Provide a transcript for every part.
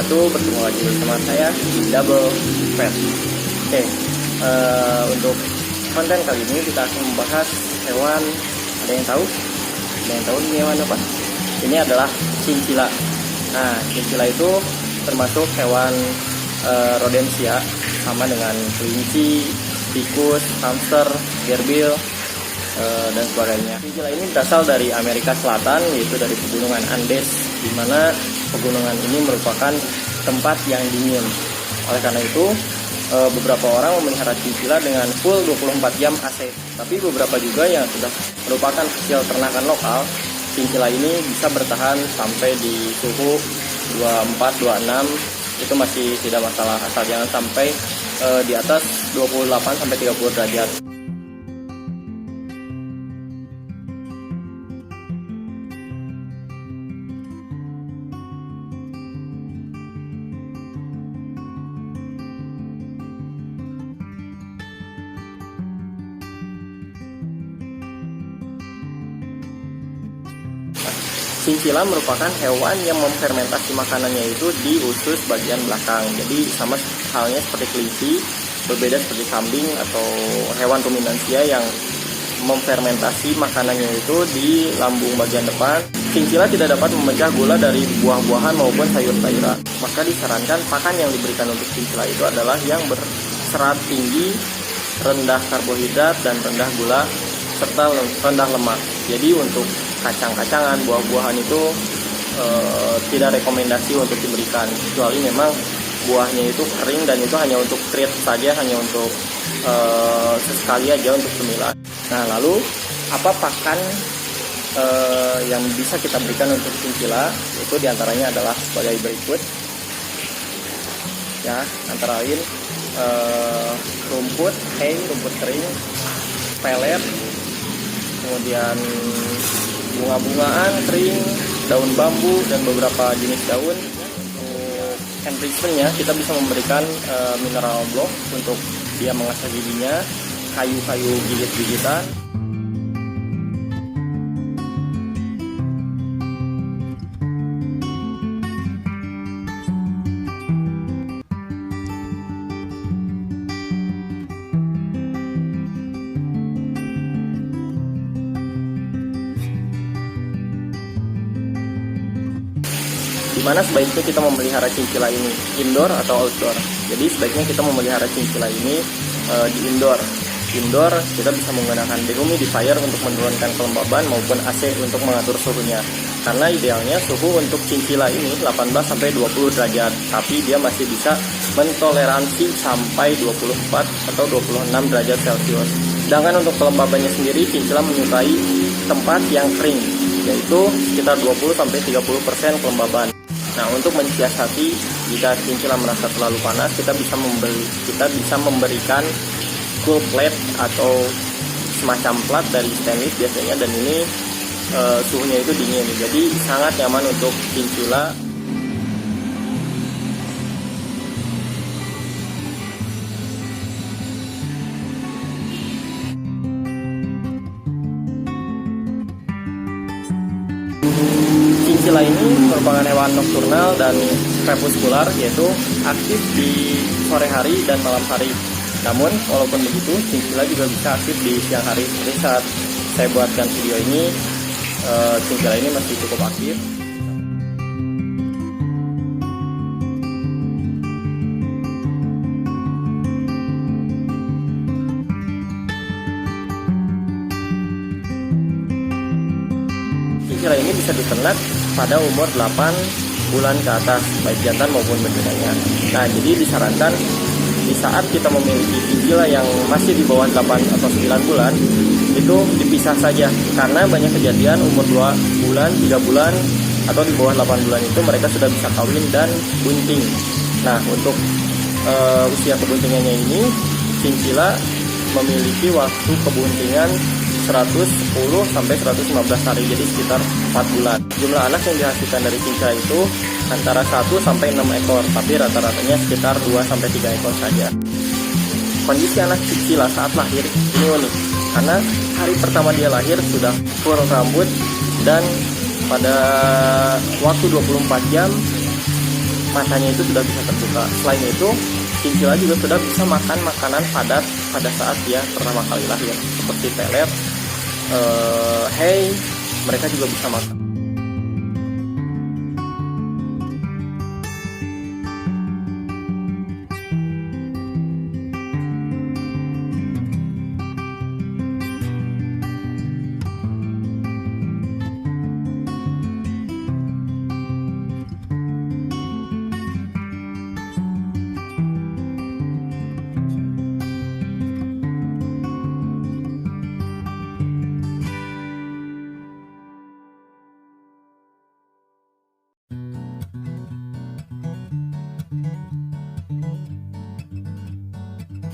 wabarakatuh. Bertemu lagi bersama saya di Double Pet. Oke, untuk konten kali ini kita akan membahas hewan. Ada yang tahu? Ada yang tahu ini hewan apa? Ini adalah cincila. Nah, cincila itu termasuk hewan rodensia, sama dengan kelinci, tikus, hamster, gerbil, dan sebagainya. Cincila ini berasal dari Amerika Selatan, yaitu dari pegunungan Andes, di mana pegunungan ini merupakan tempat yang dingin. Oleh karena itu, beberapa orang memelihara cincila dengan full 24 jam AC. Tapi beberapa juga yang sudah merupakan hasil ternakan lokal, cincila ini bisa bertahan sampai di suhu 24-26, itu masih tidak masalah, asal jangan sampai di atas 28-30 derajat. Cincila merupakan hewan yang memfermentasi makanannya itu di usus bagian belakang. Jadi sama halnya seperti kelinci, berbeda seperti kambing atau hewan ruminansia yang memfermentasi makanannya itu di lambung bagian depan. Cincila tidak dapat memecah gula dari buah-buahan maupun sayur-sayuran. Maka disarankan pakan yang diberikan untuk cincila itu adalah yang berserat tinggi, rendah karbohidrat, dan rendah gula, serta rendah lemak. Jadi untuk kacang-kacangan, buah-buahan itu tidak rekomendasi untuk diberikan, kecuali memang buahnya itu kering dan itu hanya untuk treat saja, hanya untuk sesekali aja untuk cemilan. Nah, lalu apa pakan yang bisa kita berikan untuk cincila? Itu diantaranya adalah sebagai berikut, ya, antara lain rumput, hay, rumput kering, pelet, kemudian bunga-bungaan kering, daun bambu, dan beberapa jenis daun. Untuk enrichment-nya kita bisa memberikan mineral block untuk dia mengasah giginya, kayu-kayu gigit-gigitan. Dimana sebaiknya kita memelihara cincila ini, indoor atau outdoor. Jadi sebaiknya kita memelihara cincila ini di indoor. Indoor kita bisa menggunakan dehumidifier untuk menurunkan kelembaban maupun AC untuk mengatur suhunya. Karena idealnya suhu untuk cincila ini 18-20 derajat, tapi dia masih bisa mentoleransi sampai 24 atau 26 derajat Celcius. Sedangkan untuk kelembabannya sendiri, cincila menyukai tempat yang kering, yaitu sekitar 20-30% kelembaban. Nah, untuk mensiasati jika cincila merasa terlalu panas, kita bisa memberikan cool plate atau semacam plat dari stainless biasanya, dan ini suhunya itu dingin, jadi sangat nyaman untuk cincila. Cincila ini merupakan hewan nokturnal dan crepuscular, yaitu aktif di sore hari dan malam hari. Namun, walaupun begitu, cincila juga bisa aktif di siang hari. Seperti saat saya buatkan video ini, cincila ini masih cukup aktif. Cincila ini bisa diternak pada umur 8 bulan ke atas, baik jantan maupun betinanya. Nah, jadi disarankan di saat kita memiliki cincila yang masih di bawah 8 atau 9 bulan, itu dipisah saja. Karena banyak kejadian umur 2 bulan, 3 bulan, atau di bawah 8 bulan itu mereka sudah bisa kawin dan bunting. Nah, untuk usia kebuntingannya ini, cincila memiliki waktu kebuntingan 110-115 hari, jadi sekitar 4 bulan. Jumlah anak yang dihasilkan dari cincila itu antara 1-6 ekor, tapi rata-ratanya sekitar 2-3 ekor saja. Kondisi anak cincila saat lahir ini unik, karena hari pertama dia lahir sudah full rambut, dan pada waktu 24 jam matanya itu sudah bisa terbuka. Selain itu, cincila juga sudah bisa makan makanan padat pada saat dia pertama kali lahir, seperti pelet, hay, mereka juga bisa makan.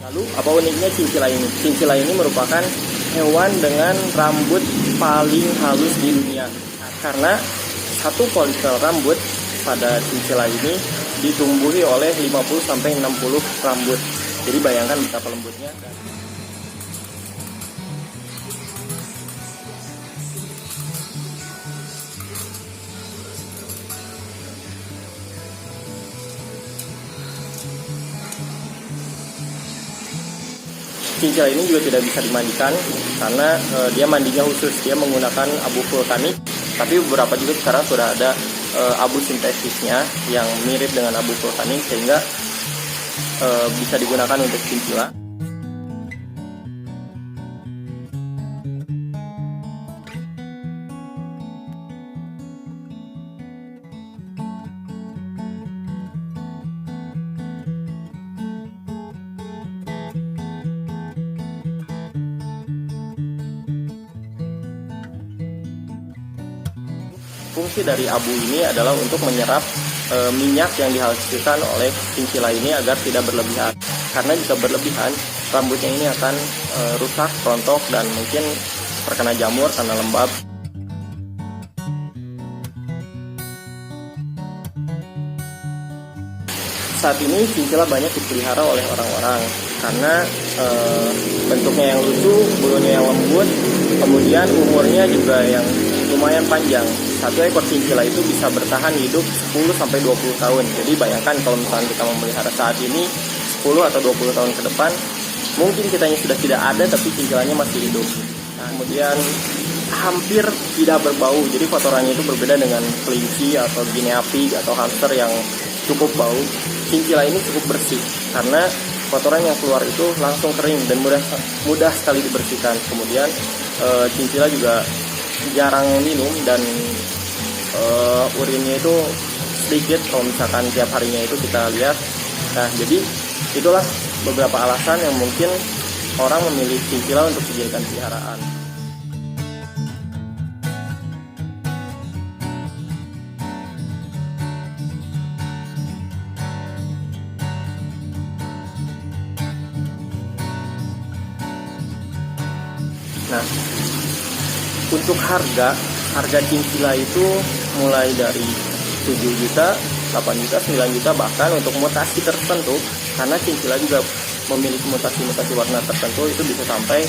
Lalu apa uniknya cincila ini? Cincila ini merupakan hewan dengan rambut paling halus di dunia. Karena satu folikel rambut pada cincila ini ditumbuhi oleh 50-60 rambut. Jadi bayangkan betapa lembutnya. Cincila ini juga tidak bisa dimandikan karena dia mandinya khusus, dia menggunakan abu vulkanik. Tapi beberapa juga sekarang sudah ada abu sintetisnya yang mirip dengan abu vulkanik sehingga bisa digunakan untuk cincila. Fungsi dari abu ini adalah untuk menyerap minyak yang dihasilkan oleh cincila ini agar tidak berlebihan. Karena jika berlebihan, rambutnya ini akan rusak, rontok, dan mungkin terkena jamur karena lembab. Saat ini cincila banyak dipelihara oleh orang-orang karena bentuknya yang lucu, bulunya yang lembut, kemudian umurnya juga yang lumayan panjang. Satu ekor cincila itu bisa bertahan hidup 10-20 tahun. Jadi bayangkan kalau misalnya kita memelihara saat ini 10 atau 20 tahun ke depan, mungkin kitanya sudah tidak ada tapi cincilanya masih hidup. Nah, kemudian hampir tidak berbau. Jadi kotorannya itu berbeda dengan kelinci atau guinea pig atau hamster yang cukup bau. Cincila ini cukup bersih karena kotoran yang keluar itu langsung kering dan mudah sekali dibersihkan. Kemudian cincila juga jarang minum dan urinnya itu sedikit kalau misalkan tiap harinya itu kita lihat. Nah, jadi itulah beberapa alasan yang mungkin orang memilih cincila untuk dijadikan peliharaan. Nah, untuk harga cincila itu mulai dari 7 juta, 8 juta, 9 juta, bahkan untuk mutasi tertentu, karena cincila juga memiliki mutasi-mutasi warna tertentu, itu bisa sampai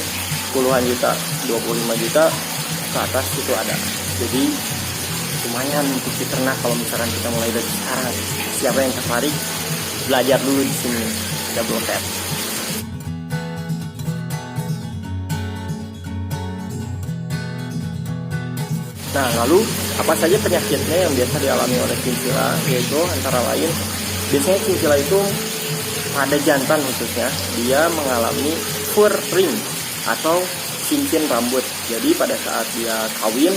puluhan juta, 25 juta ke atas itu ada. Jadi lumayan untuk diternak kalau misalkan kita mulai dari sekarang. Siapa yang tertarik, belajar dulu di sini, Double Cat. Nah, lalu apa saja penyakitnya yang biasa dialami oleh cincila? Yaitu antara lain, biasanya cincila itu pada jantan khususnya, dia mengalami fur ring atau cincin rambut. Jadi pada saat dia kawin,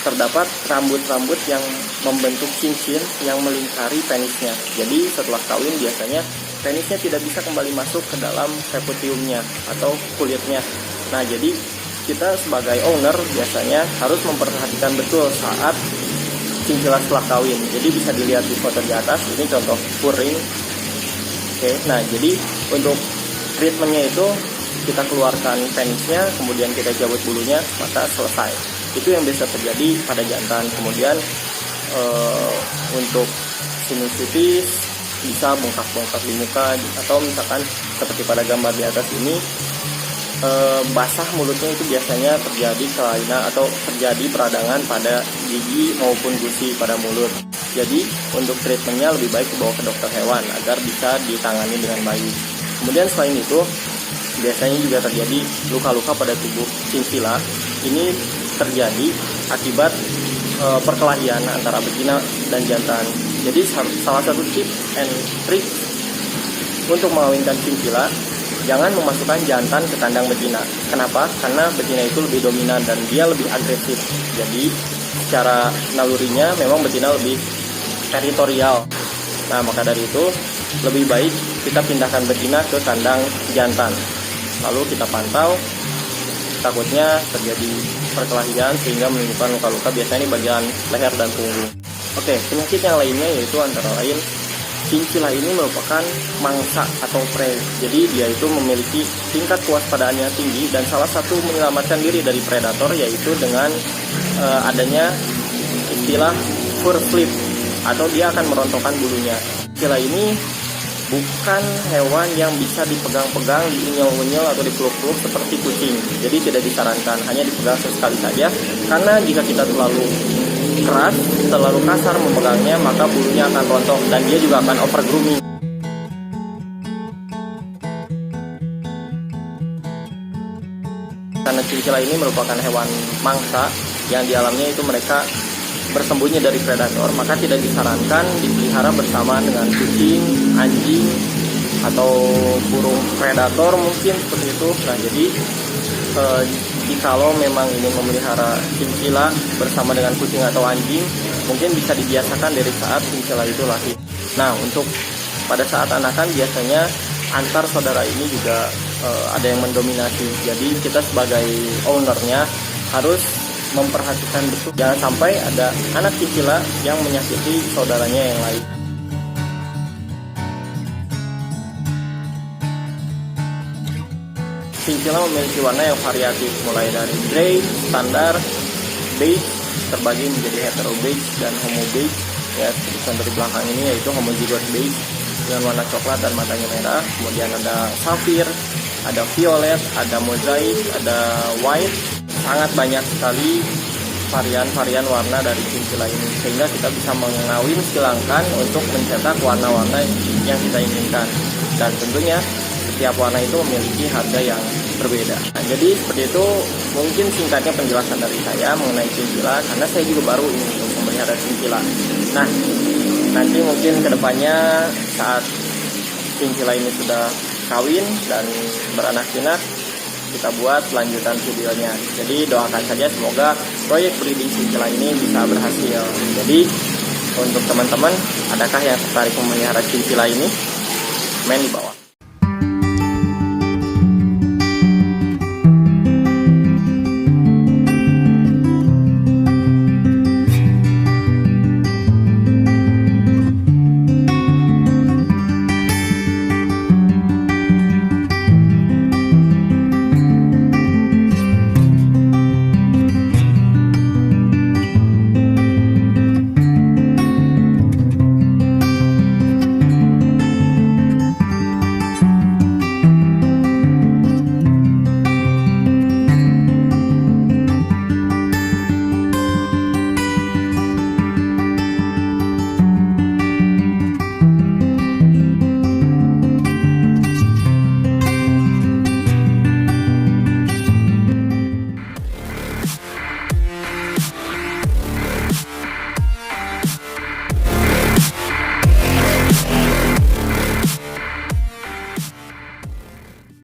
terdapat rambut-rambut yang membentuk cincin yang melingkari penisnya. Jadi setelah kawin biasanya penisnya tidak bisa kembali masuk ke dalam peputiumnya atau kulitnya. Nah, jadi kita sebagai owner biasanya harus memperhatikan betul saat cincila setelah kawin. Jadi bisa dilihat di foto di atas, ini contoh puring. Oke, nah jadi untuk treatmentnya itu kita keluarkan penisnya, kemudian kita cabut bulunya, maka selesai. Itu yang biasa terjadi pada jantan. Kemudian untuk sinusitis bisa bengkak-bengkak di muka, atau misalkan seperti pada gambar di atas ini, basah mulutnya itu biasanya terjadi kelainan atau terjadi peradangan pada gigi maupun gusi pada mulut. Jadi untuk treatmentnya lebih baik dibawa ke dokter hewan agar bisa ditangani dengan baik. Kemudian selain itu, biasanya juga terjadi luka-luka pada tubuh cincila. Ini terjadi akibat perkelahian antara betina dan jantan. Jadi salah satu tips and trick untuk mengawinkan cincila, jangan memasukkan jantan ke kandang betina. Kenapa? Karena betina itu lebih dominan dan dia lebih agresif. Jadi secara nalurinya memang betina lebih teritorial. Nah, maka dari itu lebih baik kita pindahkan betina ke kandang jantan. Lalu kita pantau, takutnya terjadi perkelahian sehingga menimbulkan luka-luka, biasanya di bagian leher dan punggung. Oke, penyakit yang lainnya yaitu antara lain cincila ini merupakan mangsa atau prey. Jadi dia itu memiliki tingkat kewaspadaannya tinggi dan salah satu menyelamatkan diri dari predator yaitu dengan adanya istilah fur flip atau dia akan merontokkan bulunya. Cincila ini bukan hewan yang bisa dipegang-pegang, diunyel-unyel atau dipeluk-peluk seperti kucing. Jadi tidak disarankan, hanya dipegang sesekali saja. Karena jika kita terlalu keras, terlalu kasar memegangnya, maka bulunya akan rontok dan dia juga akan over grooming. Karena cincila ini merupakan hewan mangsa yang di alamnya itu mereka bersembunyi dari predator, maka tidak disarankan dipelihara bersama dengan kucing, anjing, atau burung predator mungkin seperti itu. Nah, jadi jikalau memang ingin memelihara cincila bersama dengan kucing atau anjing, mungkin bisa dibiasakan dari saat cincila itu lahir. Nah, untuk pada saat anakan biasanya antar saudara ini juga ada yang mendominasi. Jadi kita sebagai ownernya harus memperhatikan betul, jangan sampai ada anak cincila yang menyakiti saudaranya yang lain. Cincila memiliki warna yang variatif, mulai dari grey, standar, beige, terbagi menjadi hetero beige dan homo beige. Ya, contoh di belakang ini yaitu homozygote beige dengan warna coklat dan matanya merah. Kemudian ada sapphire, ada violet, ada mozaik, ada white. Sangat banyak sekali varian-varian warna dari cincila ini, sehingga kita bisa mengawin silangkan untuk mencetak warna-warna yang kita inginkan. Dan tentunya setiap warna itu memiliki harga yang berbeda. Nah, jadi seperti itu mungkin singkatnya penjelasan dari saya mengenai cincila, karena saya juga baru ini untuk memelihara cincila. Nah, nanti mungkin kedepannya saat cincila ini sudah kawin dan beranak pinak, kita buat lanjutan videonya. Jadi doakan saja semoga proyek breeding cincila ini bisa berhasil. Jadi untuk teman-teman, adakah yang tertarik memelihara cincila ini? Komen di bawah.